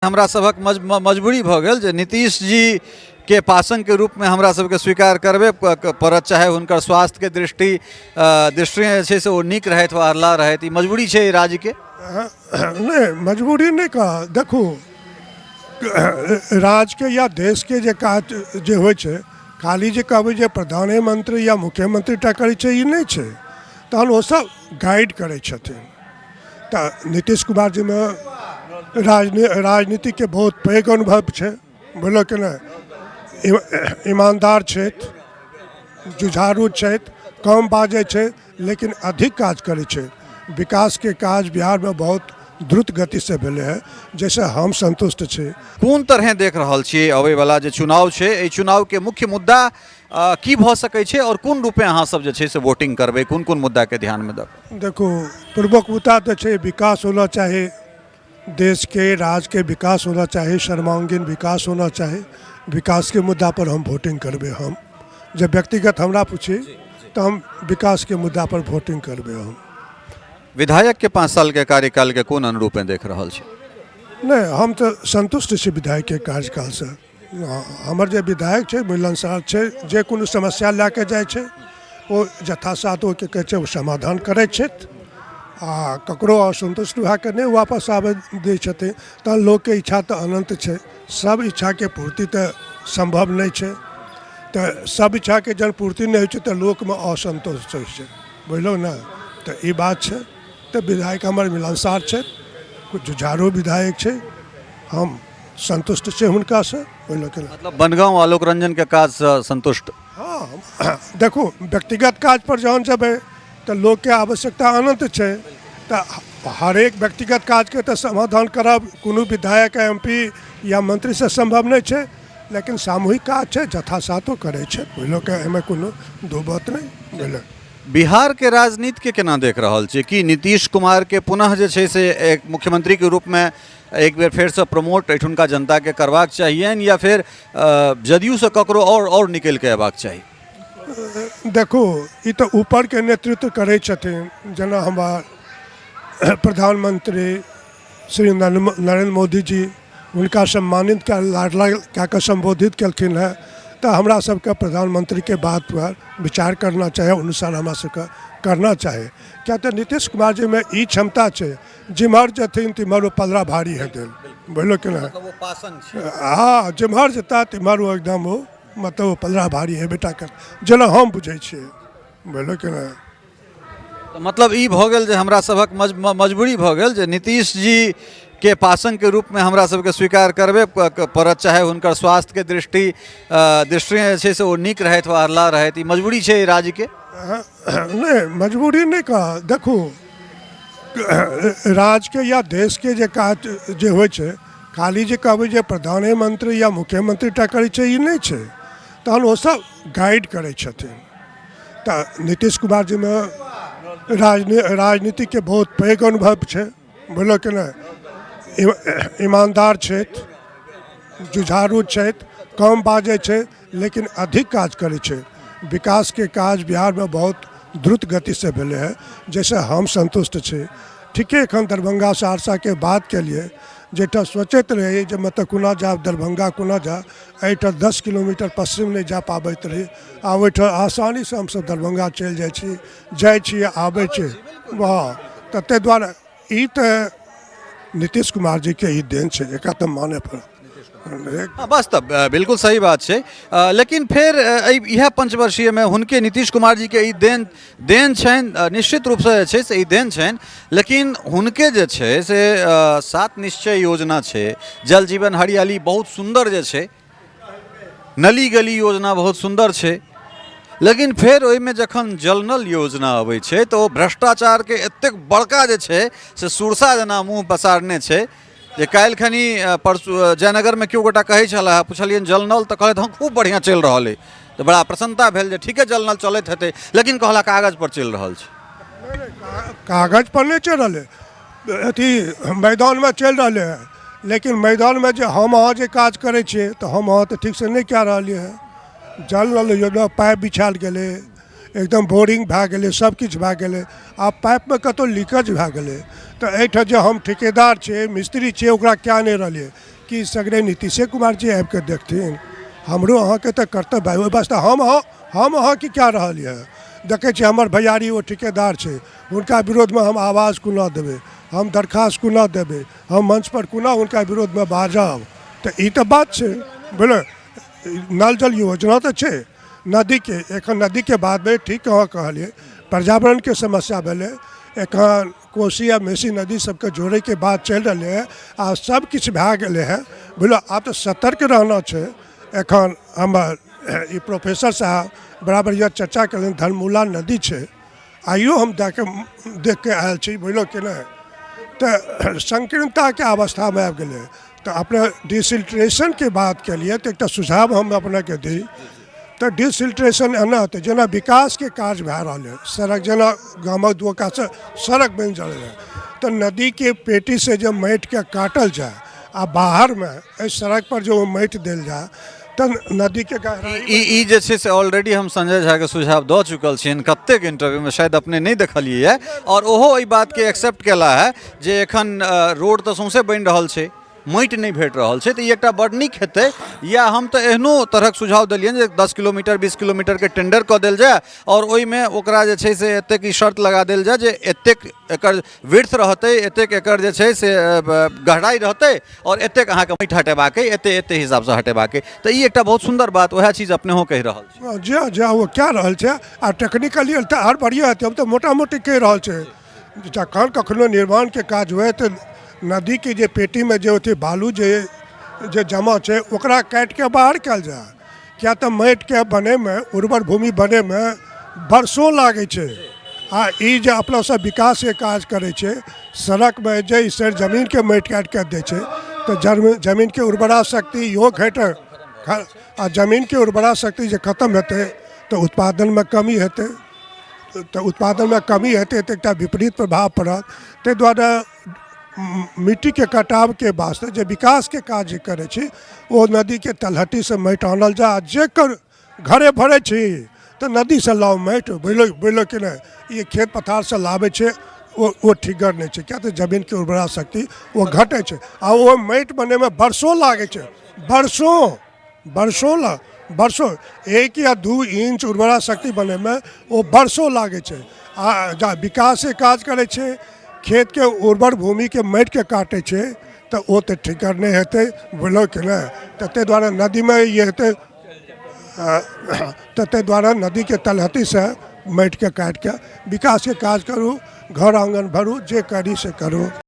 हमरा सबक मजबूरी भ गेल जे नीतीश जी के पासन के रूप में हमरा सबके स्वीकार करबे पड़त, चाहे हुनकर स्वास्थ्य के दृष्टि जे छै से ओ नीक रहत वा अरला रहत। ई मजबूरी छै ई राज्य के। नहीं मजबूरी नहीं कहा। देखो राज्य के या देश के जे काज जे होइ छै, खाली जे कहबै जे प्रधानमंत्री या मुख्यमंत्री टा करै छै ई नहीं छै, तहन ओ सब गाइड करै छथिन। तऽ नीतीश कुमार जी में राजनीति के बहुत पैघ अनुभव छै, बोलो कि नहीं, ईमानदार छथि, जुझारू छथि, कम बाजै छै लेकिन अधिक काज करै छै। विकास के काज बिहार में बहुत द्रुत गति से भेले है, जैसे हम संतुष्ट छी। कोन तरह देख रहल छियै अबै वाला जे चुनाव छै, एहि चुनाव के मुख्य मुद्दा की भ सकै छै और कोन रूपे अहाँ सब जे छै से वोटिंग करबै, कोन कोन मुद्दा के ध्यान में दब? देखो प्रमुख मुद्दा तो छै विकास होना चाहिए, देश के राज्य के विकास होना चाहिए, सर्वांगीण विकास होना चाहिए। विकास के मुद्दा पर हम वोटिंग करबे। हम जब व्यक्तिगत हमरा पूछे तो हम विकास के मुद्दा पर वोटिंग करबे। हम विधायक के 5 साल के कार्यकाल के कोन अनुरूप में देख रहल छी? नहीं हम तो संतुष्ट छी विधायक के कार्यकाल से। हमर जे विधायक छै मिलनसार छै, जे कोनो समस्या लेके जाय छै ओ यथासाथ ओ के कहै छै ओ समाधान करै छथि आ ककरो असंतुष्ट भए के नहीं वापस आबे दै छथिन। तऽ लोक के इच्छा तो अनंत छै, सब इच्छा के पूर्ति तो संभव नहीं छै। तो सब इच्छा के जन पूर्ति नहीं होइ छै तो लोक में असंतोष होइ छै, बुझलो ना। तो ई बात छै। तो विधायक हमर मिलनसार छै, कुछ जुझारू विधायक छै, हम संतुष्ट छै हुनका से, बुझलो कि मतलब बनगांव आलोक रंजन के काज से संतुष्ट? हाँ देखो व्यक्तिगत काज पर जहन जब तो लोक के आवश्यकता अनंत छै। तो हर एक व्यक्तिगत काज के तो समाधान करब कोनो विधायक एमपी या मंत्री से संभव नहीं छै, लेकिन सामूहिक काज छै यथासाथो करे छै, बुझलो कि एहिमे कोनो दो बात नहीं। बुझलो बिहार के राजनीति के केना देख रहल छी कि नीतीश कुमार के पुनः जे छै से एक मुख्यमंत्री के रूप में एक बेर फेर से प्रमोट एठुनका जनता के करबाक चाहिए या फिर जदयू से ककरो और निकल के अयबाक चाहिए? देखो ये तो ऊपर के नेतृत्व करे छथिन, जना हमार प्रधानमंत्री श्री नरेंद्र मोदी जी उनका सम्मानित क्या संबोधित कलखिन है। तो हमरा सबके प्रधानमंत्री के बात पर विचार करना चाहिए, अनुसार हमरा सबके करना चाहिए। क्या तो नीतीश कुमार जी में ई क्षमता है, जिम्हर जथिन तिम्हर वो पलरा भारी है दिल, बोलो कि ना। हाँ जिम्हर जता तिम्हर वो एकदम वो मतलब वो पलरा भारी है बेटा कर, जना हम बुझे छिए, बोलो कि ना। तो मतलब ई भ गेल जे हमरा सबक मजबूरी भ गेल जे नीतीश जी के पासन के रूप में हमरा सबके स्वीकार करबे पड़त, चाहे हुनकर स्वास्थ्य के दृष्टि जे छै से ओ नीक रहत वा अरला रहत। ई मजबूरी छै राज्य के। नहीं मजबूरी नहीं कहा। देखो राज्य के या देश के जे काज जे होइ छै, खाली जे कहबै जे प्रधानमंत्री या मुख्यमंत्री टा करै छै ई नहीं छै, तहन ओ सब गाइड करै छथिन। तऽ नीतीश कुमार जी में राजनीति के बहुत पैघ अनुभव छै, बोलो कि नहीं, ईमानदार छथि, जुझारू छथि, कम बाजै छै लेकिन अधिक काज करै छै। विकास के काज बिहार में बहुत द्रुत गति से भेले है, जैसे हम संतुष्ट छी। ठीके एखन दरभंगा सहरसा के बात के लिए जेटा सोचैत रही जे मतलब कोना जाब दरभंगा कोना जा, एहिठाम 10 किलोमीटर पश्चिम नहीं जा पाबैत रही, आ ओहिठाम आसानी से हम सब दरभंगा चलि जाइ छी आबै छी। वाह तऽ ताहि दुआरे ई तऽ नीतीश कुमार जी के ही देन है, एक तो माने पर। हाँ बस तब बिल्कुल सही बात है। लेकिन फिर यह पंचवर्षीय में हुनके नीतीश कुमार जी के देन छन, निश्चित रूप से छै से देन छन। लेकिन हुनके जे छै से 7 निश्चय योजना छै, जल जीवन हरियाली बहुत सुंदर जे छै, नली गली योजना बहुत सुंदर छै। लेकिन फिर ओहिमे जखन जल नल योजना अबै छै तो भ्रष्टाचार के एतेक बड़का जे छै से सुरसा जना मुँह पसारने छै जे काल्हि खनी परसू जयनगर में केओ गोटा कहै छलाह, पुछलियनि जल नल तऽ कहलथि हाँ खूब बढ़िया चलि रहल है। तो बड़ा प्रसन्नता भेल जे ठीके जल नल चलैत हेतै, लेकिन कहला कागज पर चलि रहल छै। कागज पर नहीं चल रहे, अथी मैदान में चल रहे हैं, लेकिन मैदान में जो हम अहाँ जे काज करे छिए तो हम अहाँ तो ठीक से नहीं कह रही है। जल नल योजना पाइप बिछाल गेलै, एकदम बोरिंग भए गेलै, सब किछु भए गेलै। आब पाइपमे कतहु लीकेज भए गेलै तऽ एहिठाम जे हम ठेकेदार छियै, मिस्त्री छियै, ओकरा क्या नहि रहलियै कि सगरे नीतीशे कुमार जी आबि कऽ देखथिन। हमरो अहाँके तऽ कर्तव्य है, ओहि वास्ते हम अहाँ की कए रहलियै। देखै छियै हमर भैयारी ओ ठेकेदार छै, हुनका विरोधमे हम आवाज कोना देबै, हम दरखास्त कोना देबै, हम मंच पर कोना हुनका विरोधमे बाजब। तऽ ई तऽ बात छै बोले। नल जल योजना तऽ छै, नदीके एखन नदीके बादमे ठीक अहाँ कहलिए पर्यावरणके समस्या भेलै। एखन कोसी आ मेसी नदी सबके जोड़ैके बात चलि रहलै है आ सब किछु भए गेलै है बोलो। आब तऽ सतर्क रहना छै। एखन हमर ई प्रोफेसर साहब बराबर यह चर्चा करें, धर्ममूला नदी छै, आइयो हम देख के आयल छी बुझलो कि नहीं। तो संकीर्णताके अवस्थामे आबि गेलै। तो अपने डिसिल्ट्रेशनके बात के लिए तो एक सुझाव हम अपनेके दी। तो डिसिल्ट्रेशन एना होते जेना विकासके काज भए रहल है, सड़क जेना गामक दू कात सड़क बनि रहल है, तो नदी के पेटी से जब माटि के काटल जाए आ बाहर में इस सड़क पर जो माटि देल जाए तो नदी के गहराई ई जे छै से ऑलरेडी हम संजय झा के सुझाव दऽ चुकल छियनि कतेक इंटरव्यू में, शायद अपने नहीं देखलिए है। और ओहो एहि बात के एक्सेप्ट केला है जे एखन रोड तो सौंसे बनि रहल छै, माटि नहीं भेट रहल छै। तऽ ई एकटा बड़ नीक हेतै। या हम तऽ एहनो तरहक सुझाव देलियनि जे 10 किलोमीटर 20 किलोमीटर के टेंडर कऽ देल जाय और ओहिमे ओकरा जे छै से एतेक ई शर्त लगा देल जाय जे एतेक एकर विड्थ रहतै, एतेक एकर जे छै से गहराई रहतै और एतेक अहाँके माटि हटेबाक अइ, एते हिसाबसँ हटेबाक अइ। तऽ ई एकटा बहुत सुन्दर बात, वएह चीज अपनेहो कहि रहल छी। जे वो क्या रहल छै आ टेक्निकली तऽ आर बढ़िया हेतै। हम तऽ मोटा मोटी कहि रहल छै जखन कखनो निर्माणके काज हुए तऽ नदी के जे पेटी में जो होती बालू जे जमा है ओकरा काट के बाहर कल जाए। क्या तो माटि के बने में, उर्वर भूमि बने में बरसों लागे छै। आ ई जे अपना सब विकास के काज करे छै, सड़क में जे इस जमीन के माटि काट के दे छै तो जमीन के उर्वरा शक्ति इहो घट आ जमीन के उर्वरा शक्ति जे खत्म हेतै तो उत्पादन में कमी हेतै। तो उत्पादन में कमी हेतै तो एकटा विपरीत प्रभाव पड़त। ताहि दुआरे मिट्टी के कटाव के वास्ते जो विकास के काज करे छी वो नदी के तलहटी से माटि आनल जाए। जेकर घरे भरे छी तो नदी से लाओ माटि, बुझलो कि नहीं। ये खेत पथार से लावे छे वो ठिगर नहीं छे। क्या तो जमीन के उर्वरा शक्ति वो घटे छे आ वो माटि बने में बरसों लागे छे। बरसों 1 या 2 इंच उर्वरा शक्ति बने में वो बरसों लागे छे। आ विकास के काज करे छे, खेत के उर्वर भूमि के माटि के काटे छे तो वो तो ठिकर नहीं हेतै, बुझलो कि नहीं। तो ताहि दुआरे नदी में ये हेतै तो ताहि दुआरे नदी के तलहटी से माटि के काट के विकास के काज करू, घर आंगन भरू, जे करी से करू।